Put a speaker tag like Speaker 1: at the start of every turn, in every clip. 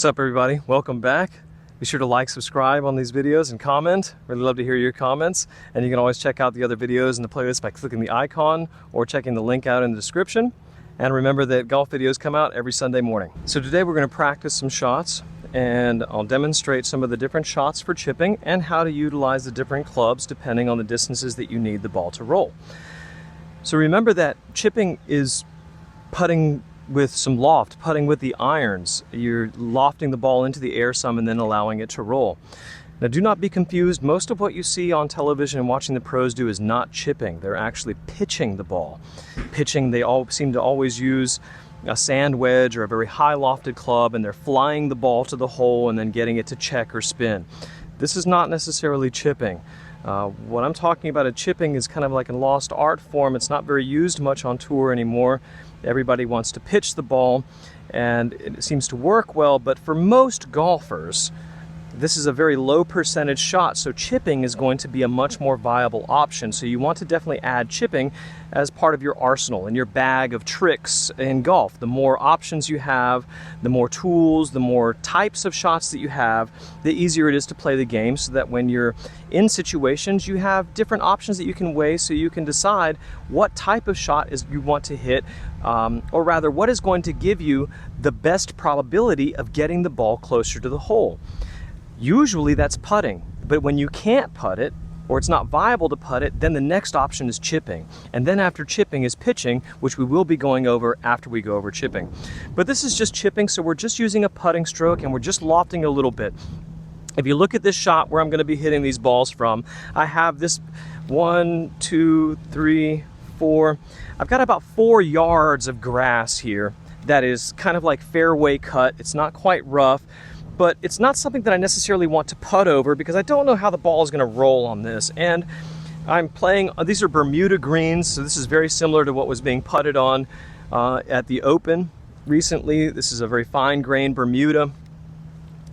Speaker 1: What's up, everybody? Welcome back. Be sure to like, subscribe on these videos and comment. Really love to hear your comments. And you can always check out the other videos in the playlist by clicking the icon or checking the link out in the description. And remember that golf videos come out every Sunday morning. So today we're going to practice some shots, and I'll demonstrate some of the different shots for chipping and how to utilize the different clubs depending on the distances that you need the ball to roll. So remember that chipping is putting with some loft, putting with the irons. You're lofting the ball into the air some and then allowing it to roll. Now do not be confused. Most of what you see on television and watching the pros do is not chipping. They're actually pitching the ball. Pitching, they all seem to always use a sand wedge or a very high lofted club, and they're flying the ball to the hole and then getting it to check or spin. This is not necessarily chipping. What I'm talking about at chipping is kind of like a lost art form. It's not very used much on tour anymore. Everybody wants to pitch the ball and it seems to work well, but for most golfers, this is a very low percentage shot, so chipping is going to be a much more viable option. So you want to definitely add chipping as part of your arsenal and your bag of tricks in golf. The more options you have, the more tools, the more types of shots that you have, the easier it is to play the game, so that when you're in situations, you have different options that you can weigh so you can decide what type of shot is you want to hit, or rather what is going to give you the best probability of getting the ball closer to the hole. Usually that's putting, but when you can't putt it, or it's not viable to putt it, then the next option is chipping. And then after chipping is pitching, which we will be going over after we go over chipping. But this is just chipping, so we're just using a putting stroke and we're just lofting a little bit. If you look at this shot where I'm going to be hitting these balls from, I have this 1, 2, 3, 4. I've got about 4 yards of grass here that is kind of like fairway cut. It's not quite rough, but it's not something that I necessarily want to putt over because I don't know how the ball is going to roll on this. And I'm playing, these are Bermuda greens, so this is very similar to what was being putted on at the Open recently. This is a very fine grain Bermuda,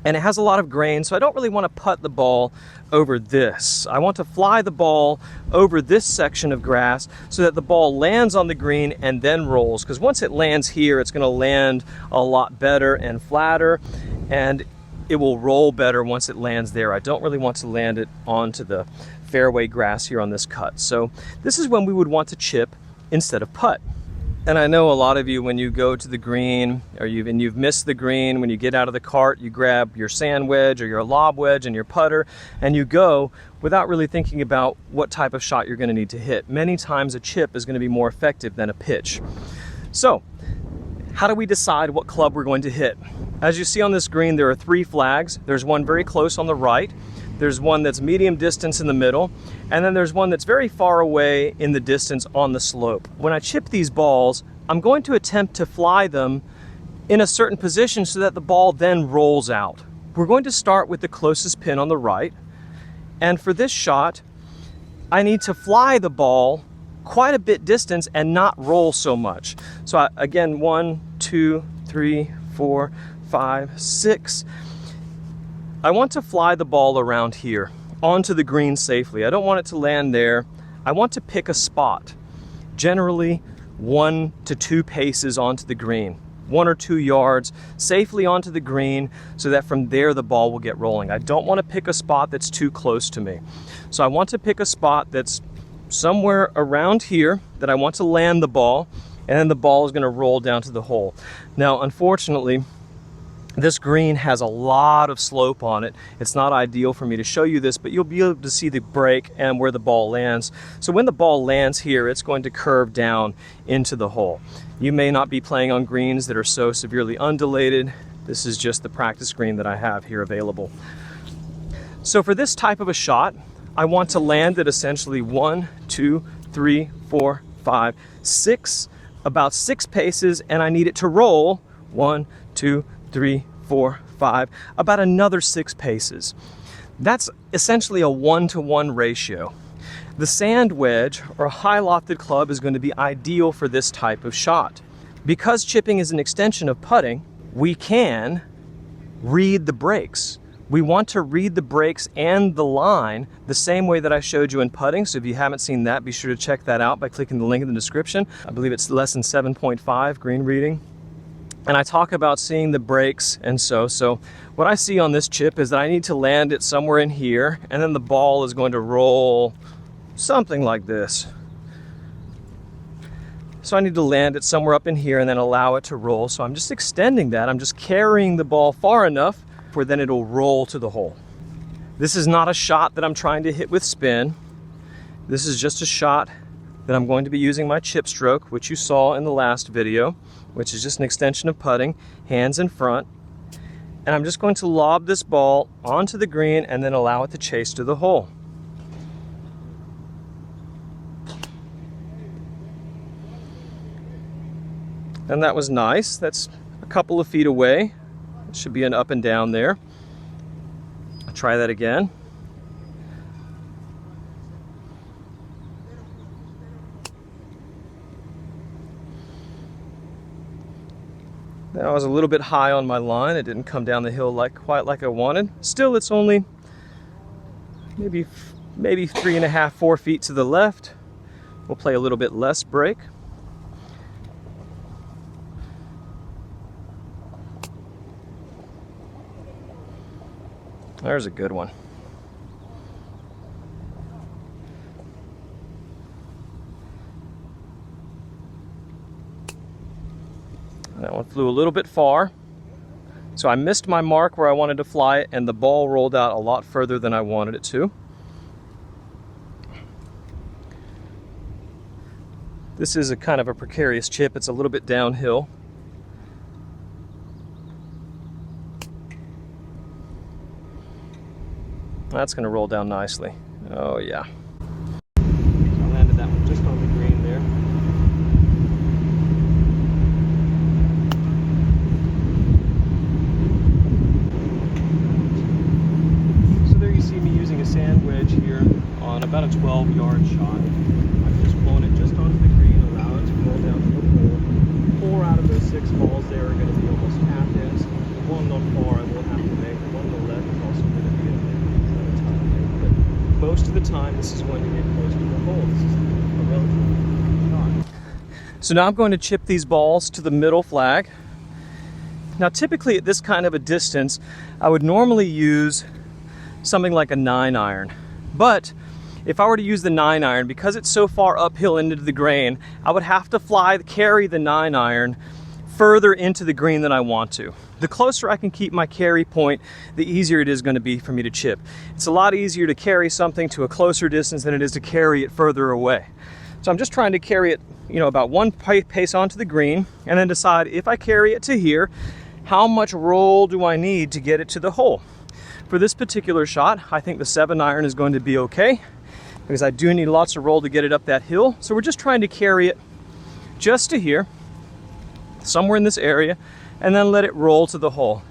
Speaker 1: and it has a lot of grain, so I don't really want to putt the ball over this. I want to fly the ball over this section of grass so that the ball lands on the green and then rolls, because once it lands here, it's going to land a lot better and flatter, and it will roll better once it lands there. I don't really want to land it onto the fairway grass here on this cut. So this is when we would want to chip instead of putt. And I know a lot of you, when you go to the green, or you've missed the green, when you get out of the cart, you grab your sand wedge or your lob wedge and your putter, and you go without really thinking about what type of shot you're going to need to hit. Many times a chip is going to be more effective than a pitch. So how do we decide what club we're going to hit? As you see on this green, there are 3 flags. There's one very close on the right, there's one that's medium distance in the middle, and then there's one that's very far away in the distance on the slope. When I chip these balls, I'm going to attempt to fly them in a certain position so that the ball then rolls out. We're going to start with the closest pin on the right, and for this shot, I need to fly the ball quite a bit distance and not roll so much. So again, 1, 2, 3, 4, 5, 6. I want to fly the ball around here onto the green safely. I don't want it to land there. I want to pick a spot, generally 1 to 2 paces onto the green, 1 or 2 yards safely onto the green, so that from there the ball will get rolling. I don't want to pick a spot that's too close to me. So I want to pick a spot that's somewhere around here that I want to land the ball, and then the ball is going to roll down to the hole. Now, unfortunately, this green has a lot of slope on it. It's not ideal for me to show you this, but you'll be able to see the break and where the ball lands. So when the ball lands here, it's going to curve down into the hole. You may not be playing on greens that are so severely undulated. This is just the practice green that I have here available. So for this type of a shot, I want to land at essentially 1, 2, 3, 4, 5, 6, about 6 paces, and I need it to roll 1, 2, 3, 4, 5, about another 6 paces. That's essentially a 1-to-1 ratio. The sand wedge, or a high lofted club, is going to be ideal for this type of shot. Because chipping is an extension of putting, we can read the breaks. We want to read the breaks and the line the same way that I showed you in putting. So if you haven't seen that, be sure to check that out by clicking the link in the description. I believe it's lesson 7.5, green reading. And I talk about seeing the breaks, and so what I see on this chip is that I need to land it somewhere in here, and then the ball is going to roll something like this. So I need to land it somewhere up in here and then allow it to roll. So I'm just extending that. I'm just carrying the ball far enough where then it'll roll to the hole. This is not a shot that I'm trying to hit with spin. This is just a shot that I'm going to be using my chip stroke, which you saw in the last video, which is just an extension of putting, hands in front. And I'm just going to lob this ball onto the green and then allow it to chase to the hole. And that was nice. That's a couple of feet away. It should be an up and down there. I'll try that again. That was a little bit high on my line. It didn't come down the hill quite like I wanted. Still, it's only maybe 3.5, 4 feet to the left. We'll play a little bit less break. There's a good one. That one flew a little bit far. So I missed my mark where I wanted to fly it, and the ball rolled out a lot further than I wanted it to. This is a kind of a precarious chip. It's a little bit downhill. That's going to roll down nicely. Oh yeah. So I landed that one just on the green there. So there you see me using a sand wedge here on about a 12-yard shot. I've just blown it just onto the green, allow it to roll down to the hole. 4 out of those 6 balls there are going to be almost half-ins. The one on far I will have to make. The one on the left is also going to be a most of the time this is going to get close to the hole. This is a relatively shot. So now I'm going to chip these balls to the middle flag. Now typically at this kind of a distance I would normally use something like a 9-iron, but if I were to use the 9-iron, because it's so far uphill into the grain, I would have to carry the 9-iron further into the green than I want to. The closer I can keep my carry point, the easier it is going to be for me to chip. It's a lot easier to carry something to a closer distance than it is to carry it further away. So I'm just trying to carry it, about one pace onto the green, and then decide if I carry it to here, how much roll do I need to get it to the hole? For this particular shot, I think the 7-iron is going to be okay, because I do need lots of roll to get it up that hill. So we're just trying to carry it just to here, somewhere in this area, and then let it roll to the hole.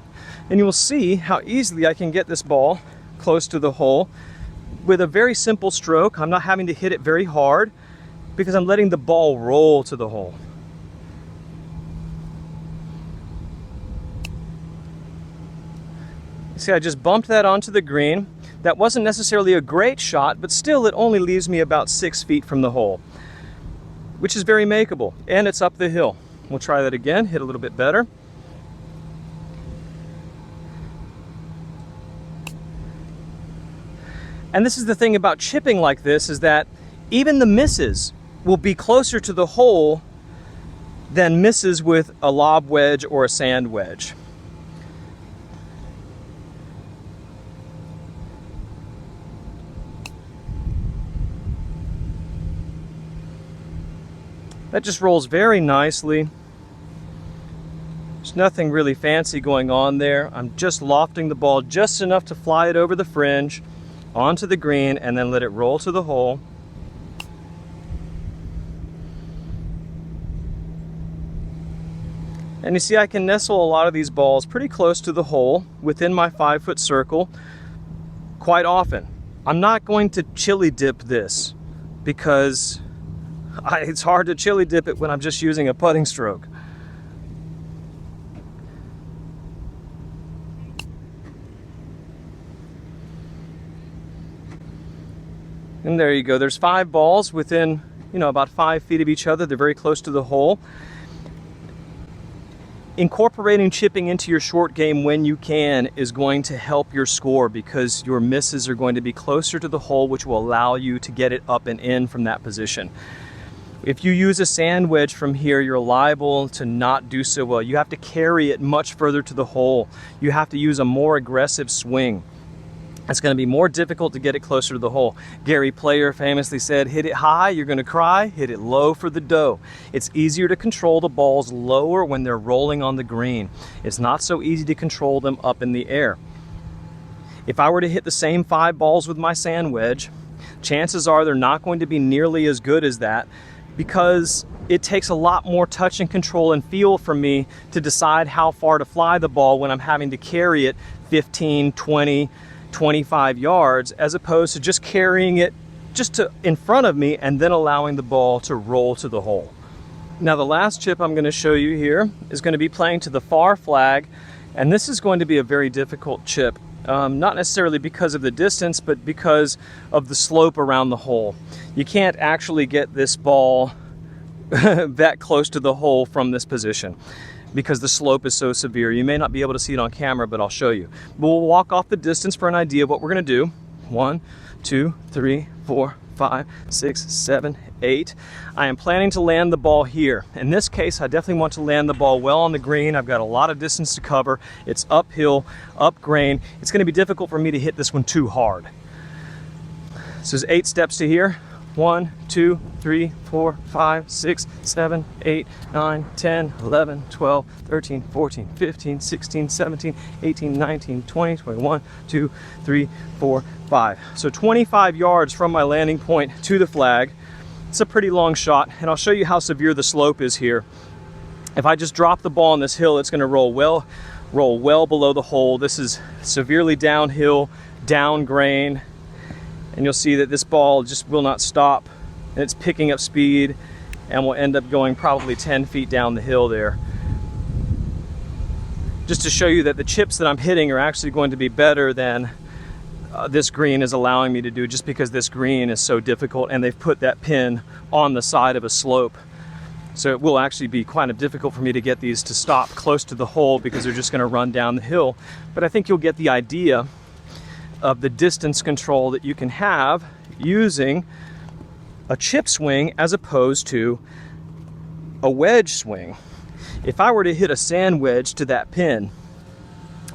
Speaker 1: And you will see how easily I can get this ball close to the hole with a very simple stroke. I'm not having to hit it very hard because I'm letting the ball roll to the hole. See, I just bumped that onto the green. That wasn't necessarily a great shot, but still it only leaves me about 6 feet from the hole, which is very makeable, and it's up the hill. We'll try that again, hit a little bit better. And this is the thing about chipping like this, is that even the misses will be closer to the hole than misses with a lob wedge or a sand wedge. That just rolls very nicely. There's nothing really fancy going on there. I'm just lofting the ball just enough to fly it over the fringe, onto the green, and then let it roll to the hole. And you see I can nestle a lot of these balls pretty close to the hole within my 5-foot circle quite often. I'm not going to chili dip this because it's hard to chili dip it when I'm just using a putting stroke. And there you go. There's 5 balls within, about 5 feet of each other. They're very close to the hole. Incorporating chipping into your short game when you can is going to help your score, because your misses are going to be closer to the hole, which will allow you to get it up and in from that position. If you use a sand wedge from here, you're liable to not do so well. You have to carry it much further to the hole. You have to use a more aggressive swing. It's going to be more difficult to get it closer to the hole. Gary Player famously said, hit it high, you're going to cry, hit it low for the dough. It's easier to control the balls lower when they're rolling on the green. It's not so easy to control them up in the air. If I were to hit the same 5 balls with my sand wedge, chances are they're not going to be nearly as good as that, because it takes a lot more touch and control and feel from me to decide how far to fly the ball when I'm having to carry it 15, 20, 25 yards, as opposed to just carrying it just in front of me and then allowing the ball to roll to the hole. Now the last chip I'm going to show you here is going to be playing to the far flag, and this is going to be a very difficult chip. Not necessarily because of the distance, but because of the slope around the hole. You can't actually get this ball that close to the hole from this position, because the slope is so severe. You may not be able to see it on camera, but I'll show you. We'll walk off the distance for an idea of what we're going to do. 1, 2, 3, 4, 5, 6, 7, 8. I am planning to land the ball here. In this case, I definitely want to land the ball well on the green. I've got a lot of distance to cover. It's uphill, up grain. It's going to be difficult for me to hit this one too hard. So there's 8 steps to here. 1, 2, 3, 4, 5, 6, 7, 8, 9, 10, 11, 12, 13, 14, 15, 16, 17, 18, 19, 20, 21, 2, 3, 4, 5. So 25 yards from my landing point to the flag. It's a pretty long shot, and I'll show you how severe the slope is here. If I just drop the ball on this hill, it's going to roll well below the hole. This is severely downhill, down grain. And you'll see that this ball just will not stop, and it's picking up speed and will end up going probably 10 feet down the hill there. Just to show you that the chips that I'm hitting are actually going to be better than this green is allowing me to do, just because this green is so difficult and they've put that pin on the side of a slope. So it will actually be kind of difficult for me to get these to stop close to the hole, because they're just going to run down the hill. But I think you'll get the idea of the distance control that you can have using a chip swing as opposed to a wedge swing. If I were to hit a sand wedge to that pin,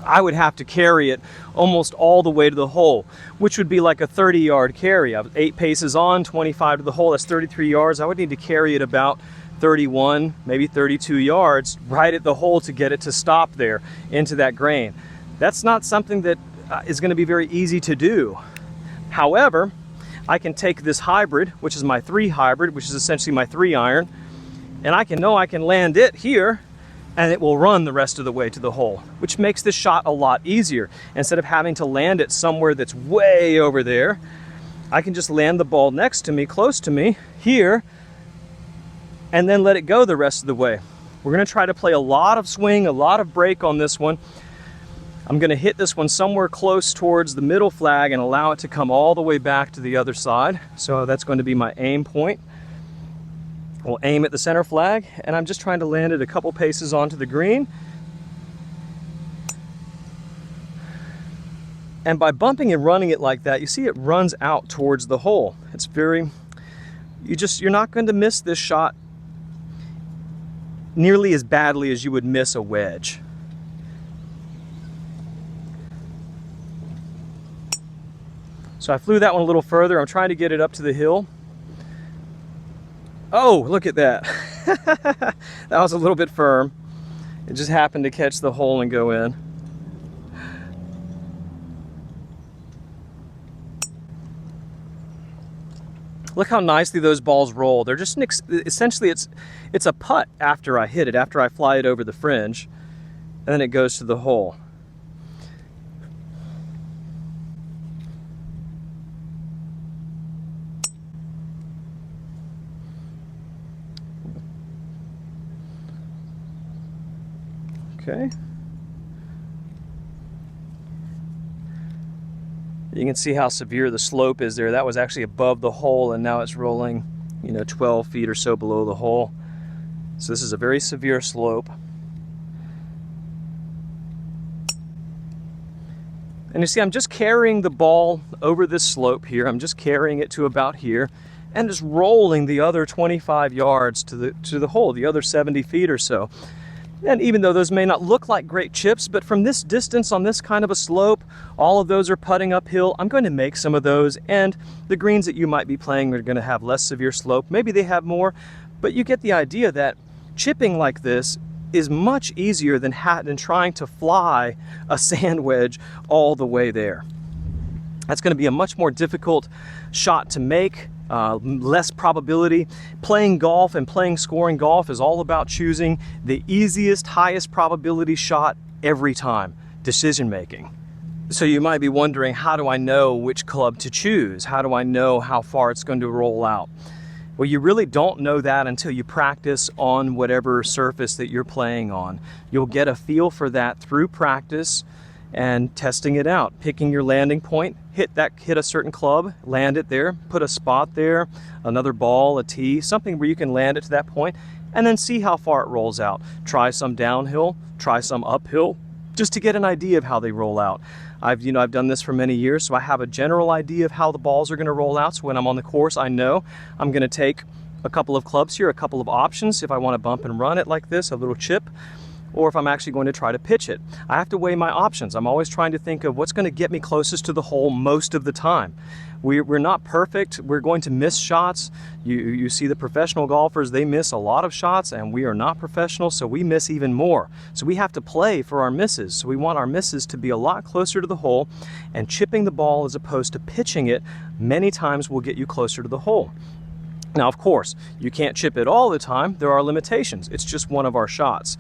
Speaker 1: I would have to carry it almost all the way to the hole, which would be like a 30-yard carry. I was 8 paces on, 25 to the hole, that's 33 yards. I would need to carry it about 31, maybe 32 yards right at the hole to get it to stop there into that grain. That's not something that is going to be very easy to do. However, I can take this hybrid, which is my 3 hybrid, which is essentially my 3-iron, and I can land it here, and it will run the rest of the way to the hole, which makes this shot a lot easier. Instead of having to land it somewhere that's way over there, I can just land the ball next to me, close to me, here, and then let it go the rest of the way. We're going to try to play a lot of swing, a lot of break on this one. I'm going to hit this one somewhere close towards the middle flag and allow it to come all the way back to the other side. So that's going to be my aim point. We'll aim at the center flag, and I'm just trying to land it a couple paces onto the green. And by bumping and running it like that, you see it runs out towards the hole. It's very, you're not going to miss this shot nearly as badly as you would miss a wedge. So I flew that one a little further. I'm trying to get it up to the hill. Oh, look at that. That was a little bit firm. It just happened to catch the hole and go in. Look how nicely those balls roll. They're just essentially it's a putt after I hit it, after I fly it over the fringe, and then it goes to the hole. Okay. You can see how severe the slope is there. That was actually above the hole, and now it's rolling, 12 feet or so below the hole. So this is a very severe slope. And you see, I'm just carrying the ball over this slope here. I'm just carrying it to about here and just rolling the other 25 yards to the hole, the other 70 feet or so. And even though those may not look like great chips, but from this distance on this kind of a slope, all of those are putting uphill. I'm going to make some of those, and the greens that you might be playing are going to have less severe slope. Maybe they have more, but you get the idea that chipping like this is much easier than trying to fly a sand wedge all the way there. That's going to be a much more difficult shot to make, less probability. Playing golf and playing scoring golf is all about choosing the easiest, highest probability shot every time. Decision making. So you might be wondering, how do I know which club to choose? How do I know how far it's going to roll out? Well, you really don't know that until you practice on whatever surface that you're playing on. You'll get a feel for that through practice and testing it out, picking your landing point, hit a certain club, land it there, put a spot there, another ball, a tee, something where you can land it to that point, and then see how far it rolls out. Try some downhill, try some uphill, just to get an idea of how they roll out. I've done this for many years, so I have a general idea of how the balls are going to roll out. So when I'm on the course, I know I'm going to take a couple of clubs here, a couple of options if I want to bump and run it like this, a little chip, or if I'm actually going to try to pitch it. I have to weigh my options. I'm always trying to think of what's going to get me closest to the hole most of the time. We're not perfect. We're going to miss shots. You see the professional golfers, they miss a lot of shots, and we are not professional, so we miss even more. So we have to play for our misses. So we want our misses to be a lot closer to the hole, and chipping the ball as opposed to pitching it many times will get you closer to the hole. Now, of course, you can't chip it all the time. There are limitations. It's just one of our shots.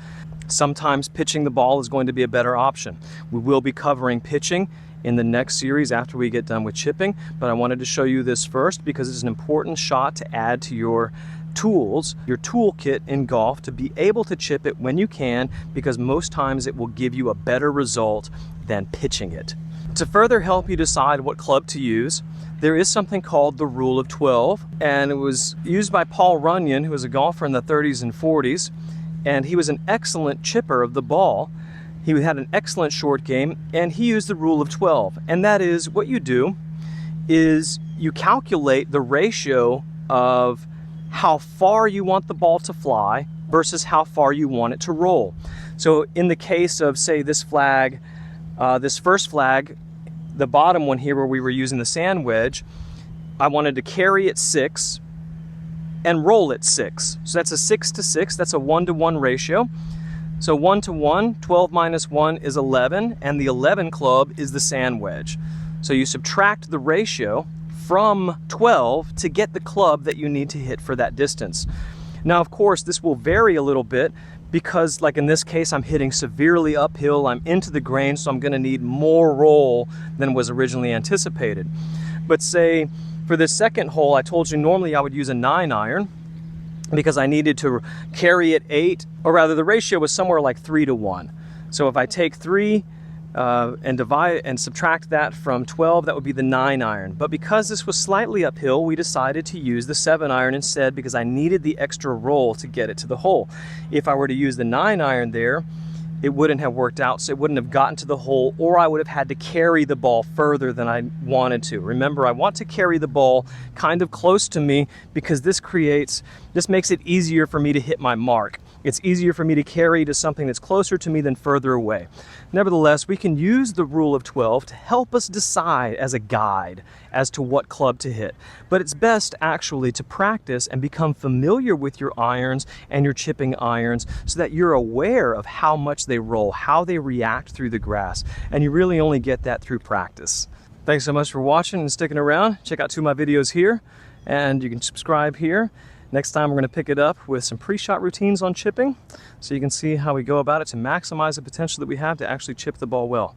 Speaker 1: Sometimes pitching the ball is going to be a better option. We will be covering pitching in the next series after we get done with chipping, but I wanted to show you this first because it's an important shot to add to your tools, your toolkit in golf, to be able to chip it when you can, because most times it will give you a better result than pitching it. To further help you decide what club to use, there is something called the Rule of 12, and it was used by Paul Runyon, who was a golfer in the 30s and 40s, and he was an excellent chipper of the ball. He had an excellent short game, and he used the Rule of 12. And that is, what you do is you calculate the ratio of how far you want the ball to fly versus how far you want it to roll. So in the case of, say, this flag, this first flag, the bottom one here where we were using the sand wedge, I wanted to carry it 6 and roll it 6. So that's a 6 to 6, that's a 1-to-1 ratio. So 1 to 1, 12 minus 1 is 11, and the 11 club is the sand wedge. So you subtract the ratio from 12 to get the club that you need to hit for that distance. Now, of course, this will vary a little bit because, like in this case, I'm hitting severely uphill, I'm into the grain, so I'm going to need more roll than was originally anticipated. But say, for this second hole, I told you normally I would use a 9-iron, because I needed to carry it 8, or rather the ratio was somewhere like 3 to 1. So if I take 3 and divide and subtract that from 12, that would be the 9-iron. But because this was slightly uphill, we decided to use the 7-iron instead because I needed the extra roll to get it to the hole. If I were to use the 9-iron there, it wouldn't have worked out, so it wouldn't have gotten to the hole, or I would have had to carry the ball further than I wanted to. Remember, I want to carry the ball kind of close to me because this makes it easier for me to hit my mark. It's easier for me to carry to something that's closer to me than further away. Nevertheless, we can use the Rule of 12 to help us decide as a guide as to what club to hit. But it's best actually to practice and become familiar with your irons and your chipping irons so that you're aware of how much they roll, how they react through the grass. And you really only get that through practice. Thanks so much for watching and sticking around. Check out 2 of my videos here, and you can subscribe here. Next time we're going to pick it up with some pre-shot routines on chipping so you can see how we go about it to maximize the potential that we have to actually chip the ball well.